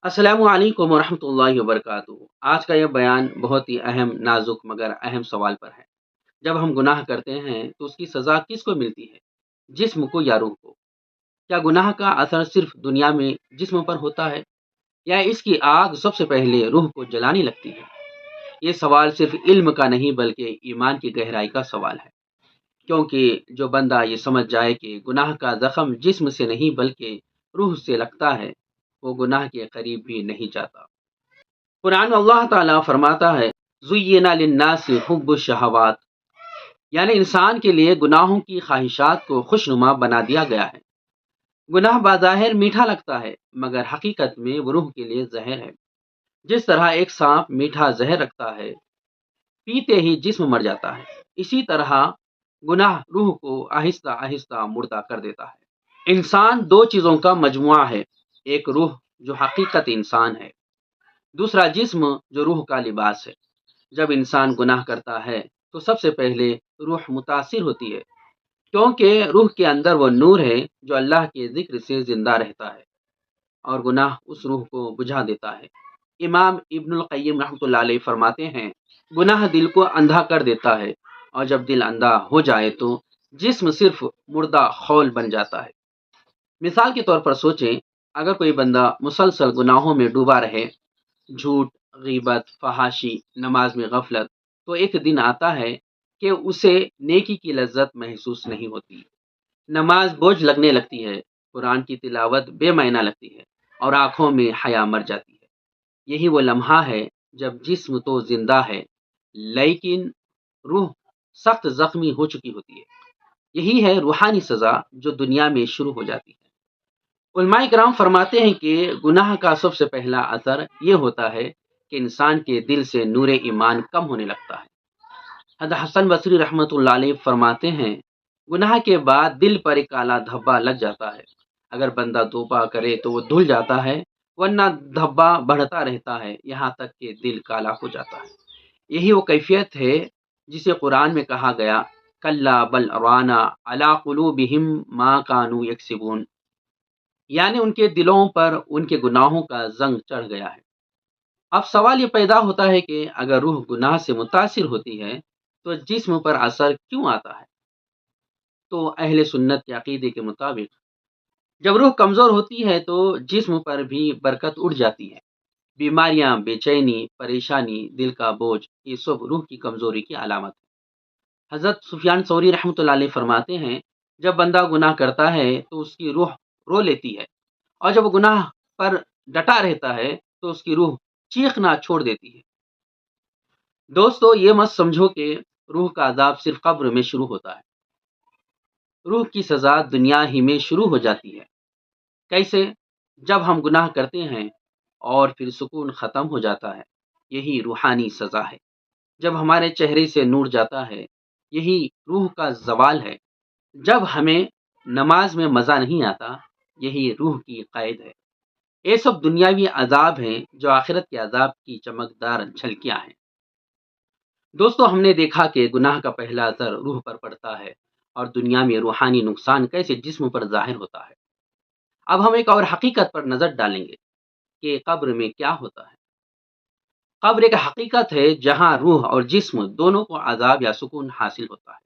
السلام علیکم ورحمۃ اللہ وبرکاتہ۔ آج کا یہ بیان بہت ہی اہم، نازک مگر اہم سوال پر ہے۔ جب ہم گناہ کرتے ہیں تو اس کی سزا کس کو ملتی ہے؟ جسم کو یا روح کو؟ کیا گناہ کا اثر صرف دنیا میں جسم پر ہوتا ہے یا اس کی آگ سب سے پہلے روح کو جلانے لگتی ہے؟ یہ سوال صرف علم کا نہیں بلکہ ایمان کی گہرائی کا سوال ہے، کیونکہ جو بندہ یہ سمجھ جائے کہ گناہ کا زخم جسم سے نہیں بلکہ روح سے لگتا ہے، وہ گناہ کے قریب بھی نہیں جاتا۔ قرآن میں اللہ تعالیٰ فرماتا ہے، زُیِّنَ لِلنَّاسِ حُبُّ الشہوات، یعنی انسان کے لیے گناہوں کی خواہشات کو خوشنما بنا دیا گیا ہے۔ گناہ بظاہر میٹھا لگتا ہے مگر حقیقت میں وہ روح کے لیے زہر ہے۔ جس طرح ایک سانپ میٹھا زہر رکھتا ہے، پیتے ہی جسم مر جاتا ہے، اسی طرح گناہ روح کو آہستہ آہستہ مردہ کر دیتا ہے۔ انسان دو چیزوں کا مجموعہ ہے، ایک روح جو حقیقت انسان ہے، دوسرا جسم جو روح کا لباس ہے۔ جب انسان گناہ کرتا ہے تو سب سے پہلے روح متاثر ہوتی ہے، کیونکہ روح کے اندر وہ نور ہے جو اللہ کے ذکر سے زندہ رہتا ہے، اور گناہ اس روح کو بجھا دیتا ہے۔ امام ابن القیم رحمۃ اللہ علیہ فرماتے ہیں، گناہ دل کو اندھا کر دیتا ہے، اور جب دل اندھا ہو جائے تو جسم صرف مردہ خول بن جاتا ہے۔ مثال کے طور پر سوچیں، اگر کوئی بندہ مسلسل گناہوں میں ڈوبا رہے، جھوٹ، غیبت، فحاشی، نماز میں غفلت، تو ایک دن آتا ہے کہ اسے نیکی کی لذت محسوس نہیں ہوتی، نماز بوجھ لگنے لگتی ہے، قرآن کی تلاوت بے معنی لگتی ہے، اور آنکھوں میں حیا مر جاتی ہے۔ یہی وہ لمحہ ہے جب جسم تو زندہ ہے لیکن روح سخت زخمی ہو چکی ہوتی ہے۔ یہی ہے روحانی سزا جو دنیا میں شروع ہو جاتی ہے۔ علماء کرام فرماتے ہیں کہ گناہ کا سب سے پہلا اثر یہ ہوتا ہے کہ انسان کے دل سے نور ایمان کم ہونے لگتا ہے۔ حضرت حسن بصری رحمۃ اللہ علیہ فرماتے ہیں، گناہ کے بعد دل پر ایک کالا دھبا لگ جاتا ہے۔ اگر بندہ توبہ کرے تو وہ دھل جاتا ہے، ورنہ دھبا بڑھتا رہتا ہے یہاں تک کہ دل کالا ہو جاتا ہے۔ یہی وہ کیفیت ہے جسے قرآن میں کہا گیا، کلا بل رانا علی قلوبہم ما کانوا یکسبون، یعنی ان کے دلوں پر ان کے گناہوں کا زنگ چڑھ گیا ہے۔ اب سوال یہ پیدا ہوتا ہے کہ اگر روح گناہ سے متاثر ہوتی ہے تو جسم پر اثر کیوں آتا ہے؟ تو اہل سنت کے عقیدے کے مطابق جب روح کمزور ہوتی ہے تو جسم پر بھی برکت اٹھ جاتی ہے۔ بیماریاں، بے چینی، پریشانی، دل کا بوجھ، یہ سب روح کی کمزوری کی علامت ہے۔ حضرت سفیان ثوری رحمۃ اللہ علیہ فرماتے ہیں، جب بندہ گناہ کرتا ہے تو اس کی روح رو لیتی ہے، اور جب وہ گناہ پر ڈٹا رہتا ہے تو اس کی روح چیخنا چھوڑ دیتی ہے۔ دوستو، یہ مت سمجھو کہ روح کا عذاب صرف قبر میں شروع ہوتا ہے۔ روح کی سزا دنیا ہی میں شروع ہو جاتی ہے۔ کیسے؟ جب ہم گناہ کرتے ہیں اور پھر سکون ختم ہو جاتا ہے، یہی روحانی سزا ہے۔ جب ہمارے چہرے سے نور جاتا ہے، یہی روح کا زوال ہے۔ جب ہمیں نماز میں مزہ نہیں آتا، یہی روح کی قید ہے۔ یہ سب دنیاوی عذاب ہیں جو آخرت کے عذاب کی چمکدار جھلکیاں ہیں۔ دوستو، ہم نے دیکھا کہ گناہ کا پہلا اثر روح پر پڑتا ہے، اور دنیا میں روحانی نقصان کیسے جسم پر ظاہر ہوتا ہے۔ اب ہم ایک اور حقیقت پر نظر ڈالیں گے کہ قبر میں کیا ہوتا ہے۔ قبر ایک حقیقت ہے جہاں روح اور جسم دونوں کو عذاب یا سکون حاصل ہوتا ہے۔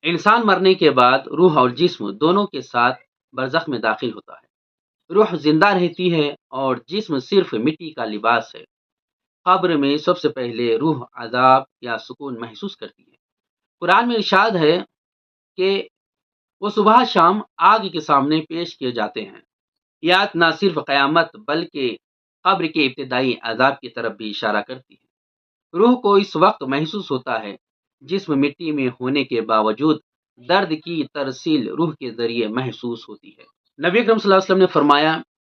انسان مرنے کے بعد روح اور جسم دونوں کے ساتھ برزخ میں داخل ہوتا ہے۔ روح زندہ رہتی ہے اور جسم صرف مٹی کا لباس ہے۔ قبر میں سب سے پہلے روح عذاب یا سکون محسوس کرتی ہے۔ قرآن میں ارشاد ہے کہ وہ صبح شام آگ کے سامنے پیش کیے جاتے ہیں۔ یہ آیت نہ صرف قیامت بلکہ قبر کے ابتدائی عذاب کی طرف بھی اشارہ کرتی ہے۔ روح کو اس وقت محسوس ہوتا ہے، جسم مٹی میں ہونے کے باوجود درد کی ترسیل روح کے ذریعے محسوس ہوتی ہے۔ نبی اکرم صلی اللہ علیہ وسلم نے فرمایا،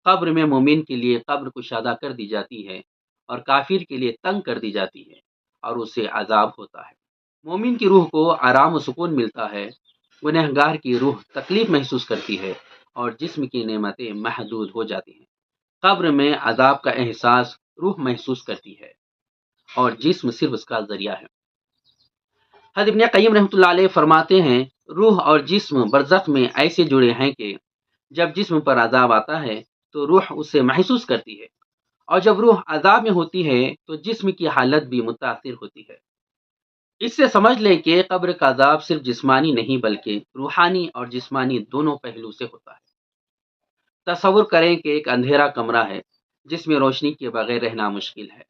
قبر میں مومن کے لیے قبر کشادہ کر دی جاتی ہے، اور کافر کے لیے تنگ کر دی جاتی ہے، اور اسے عذاب ہوتا ہے۔ مومن کی روح کو آرام و سکون ملتا ہے، گنہگار کی روح تکلیف محسوس کرتی ہے، اور جسم کی نعمتیں محدود ہو جاتی ہیں۔ قبر میں عذاب کا احساس روح محسوس کرتی ہے، اور جسم صرف اس کا ذریعہ ہے۔ حضرت ابن قیم رحمۃ اللہ علیہ فرماتے ہیں، روح اور جسم برزخ میں ایسے جڑے ہیں کہ جب جسم پر عذاب آتا ہے تو روح اسے محسوس کرتی ہے، اور جب روح عذاب میں ہوتی ہے تو جسم کی حالت بھی متاثر ہوتی ہے۔ اس سے سمجھ لیں کہ قبر کا عذاب صرف جسمانی نہیں بلکہ روحانی اور جسمانی دونوں پہلو سے ہوتا ہے۔ تصور کریں کہ ایک اندھیرا کمرہ ہے جس میں روشنی کے بغیر رہنا مشکل ہے۔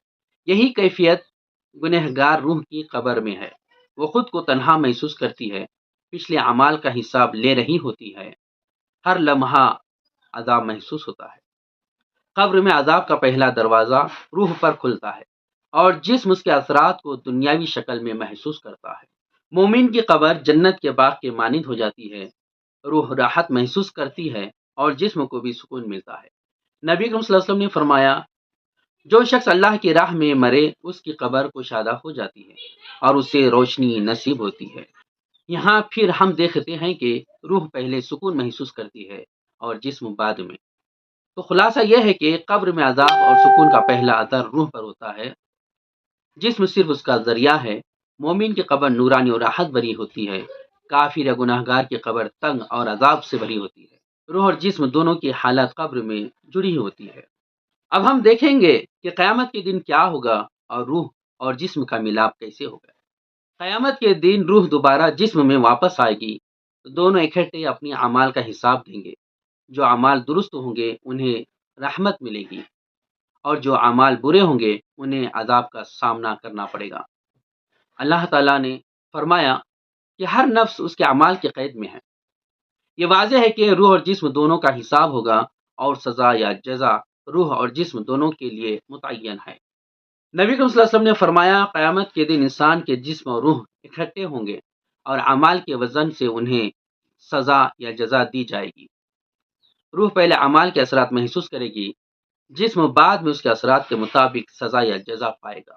یہی کیفیت گنہگار روح کی قبر میں ہے۔ وہ خود کو تنہا محسوس کرتی ہے، پچھلے اعمال کا حساب لے رہی ہوتی ہے، ہر لمحہ عذاب محسوس ہوتا ہے۔ قبر میں عذاب کا پہلا دروازہ روح پر کھلتا ہے اور جسم اس کے اثرات کو دنیاوی شکل میں محسوس کرتا ہے۔ مومن کی قبر جنت کے باغ کے مانند ہو جاتی ہے، روح راحت محسوس کرتی ہے اور جسم کو بھی سکون ملتا ہے۔ نبی کریم صلی اللہ علیہ وسلم نے فرمایا، جو شخص اللہ کی راہ میں مرے اس کی قبر کشادہ ہو جاتی ہے اور اسے روشنی نصیب ہوتی ہے۔ یہاں پھر ہم دیکھتے ہیں کہ روح پہلے سکون محسوس کرتی ہے اور جسم بعد میں۔ تو خلاصہ یہ ہے کہ قبر میں عذاب اور سکون کا پہلا اثر روح پر ہوتا ہے، جسم صرف اس کا ذریعہ ہے۔ مومن کی قبر نورانی اور راحت بھری ہوتی ہے، کافر یا گناہ گار کی قبر تنگ اور عذاب سے بھری ہوتی ہے۔ روح اور جسم دونوں کی حالت قبر میں جڑی ہوتی ہے۔ اب ہم دیکھیں گے کہ قیامت کے دن کیا ہوگا اور روح اور جسم کا ملاپ کیسے ہوگا۔ قیامت کے دن روح دوبارہ جسم میں واپس آئے گی، دونوں اکٹھے اپنی اعمال کا حساب دیں گے۔ جو اعمال درست ہوں گے انہیں رحمت ملے گی، اور جو اعمال برے ہوں گے انہیں عذاب کا سامنا کرنا پڑے گا۔ اللہ تعالیٰ نے فرمایا کہ ہر نفس اس کے اعمال کی قید میں ہے۔ یہ واضح ہے کہ روح اور جسم دونوں کا حساب ہوگا اور سزا یا جزا روح اور جسم دونوں کے لیے متعین ہے۔ نبی کریم صلی اللہ علیہ وسلم نے فرمایا، قیامت کے دن انسان کے جسم اور روح اکٹھے ہوں گے اور اعمال کے وزن سے انہیں سزا یا جزا دی جائے گی۔ روح پہلے اعمال کے اثرات محسوس کرے گی، جسم بعد میں اس کے اثرات کے مطابق سزا یا جزا پائے گا۔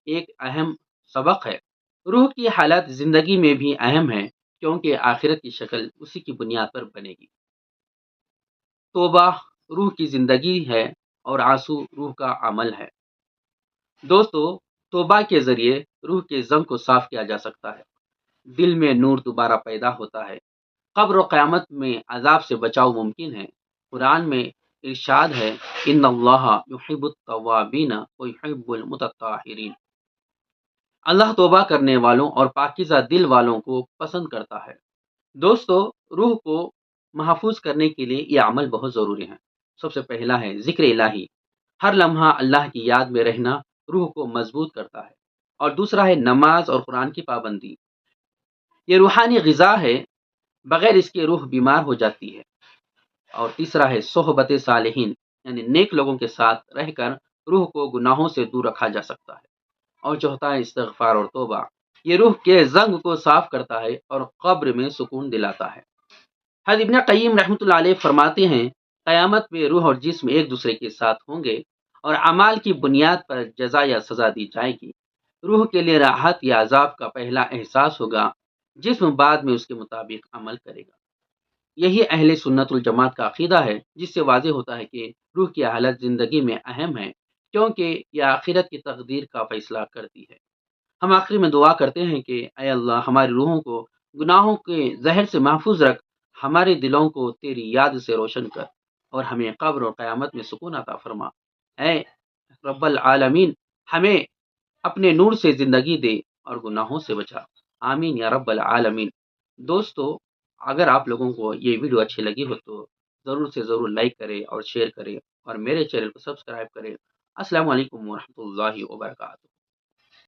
ایک اہم سبق ہے، روح کی حالت زندگی میں بھی اہم ہے کیونکہ آخرت کی شکل اسی کی بنیاد پر بنے گی۔ توبہ روح کی زندگی ہے اور آنسو روح کا عمل ہے۔ دوستو، توبہ کے ذریعے روح کے زنگ کو صاف کیا جا سکتا ہے، دل میں نور دوبارہ پیدا ہوتا ہے، قبر و قیامت میں عذاب سے بچاؤ ممکن ہے۔ قرآن میں ارشاد ہے، ان اللہ یحب التوابین ویحب المتطہرین۔ اللہ توبہ کرنے والوں اور پاکیزہ دل والوں کو پسند کرتا ہے۔ دوستو، روح کو محفوظ کرنے کے لیے یہ عمل بہت ضروری ہے۔ سب سے پہلا ہے ذکر الہی، ہر لمحہ اللہ کی یاد میں رہنا روح کو مضبوط کرتا ہے۔ اور دوسرا ہے نماز اور قرآن کی پابندی، یہ روحانی غذا ہے، بغیر اس کے روح بیمار ہو جاتی ہے۔ اور تیسرا ہے صحبت صالحین، یعنی نیک لوگوں کے ساتھ رہ کر روح کو گناہوں سے دور رکھا جا سکتا ہے۔ اور چوتھا ہے استغفار اور توبہ، یہ روح کے زنگ کو صاف کرتا ہے اور قبر میں سکون دلاتا ہے۔ حضرت ابن قیم رحمۃ اللہ علیہ فرماتے ہیں، قیامت میں روح اور جسم ایک دوسرے کے ساتھ ہوں گے اور اعمال کی بنیاد پر جزا یا سزا دی جائے گی۔ روح کے لیے راحت یا عذاب کا پہلا احساس ہوگا، جسم بعد میں اس کے مطابق عمل کرے گا۔ یہی اہل سنت الجماعت کا عقیدہ ہے، جس سے واضح ہوتا ہے کہ روح کی حالت زندگی میں اہم ہے کیونکہ یہ آخرت کی تقدیر کا فیصلہ کرتی ہے۔ ہم آخر میں دعا کرتے ہیں کہ اے اللہ، ہماری روحوں کو گناہوں کے زہر سے محفوظ رکھ، ہمارے دلوں کو تیری یاد سے روشن کر اور ہمیں قبر اور قیامت میں سکون عطا فرما۔ اے رب العالمین، ہمیں اپنے نور سے زندگی دے اور گناہوں سے بچا، آمین یا رب العالمین۔ دوستو، اگر آپ لوگوں کو یہ ویڈیو اچھی لگی ہو تو ضرور سے ضرور لائک کریں اور شیئر کریں اور میرے چینل کو سبسکرائب کریں۔ السلام علیکم ورحمۃ اللہ وبرکاتہ۔